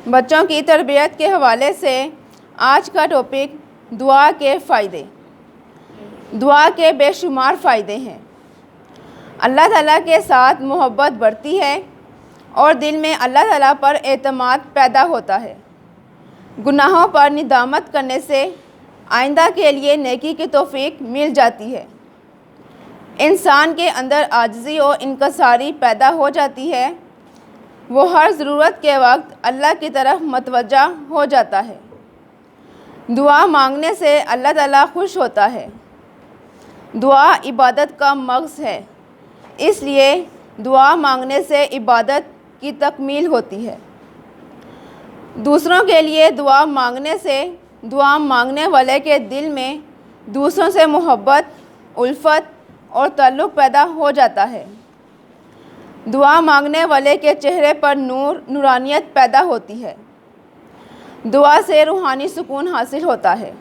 بچوں کی تربیت کے حوالے سے آج کا ٹاپک دعا کے فائدے۔ دعا کے بے شمار فائدے ہیں۔ اللہ تعالیٰ کے ساتھ محبت بڑھتی ہے اور دل میں اللہ تعالیٰ پر اعتماد پیدا ہوتا ہے۔ گناہوں پر ندامت کرنے سے آئندہ کے لیے نیکی کی توفیق مل جاتی ہے۔ انسان کے اندر عاجزی اور انکساری پیدا ہو جاتی ہے۔ وہ ہر ضرورت کے وقت اللہ کی طرف متوجہ ہو جاتا ہے۔ دعا مانگنے سے اللہ تعالیٰ خوش ہوتا ہے۔ دعا عبادت کا مغز ہے، اس لیے دعا مانگنے سے عبادت کی تکمیل ہوتی ہے۔ دوسروں کے لیے دعا مانگنے سے دعا مانگنے والے کے دل میں دوسروں سے محبت، الفت اور تعلق پیدا ہو جاتا ہے۔ دعا مانگنے والے کے چہرے پر نورانیت پیدا ہوتی ہے۔ دعا سے روحانی سکون حاصل ہوتا ہے۔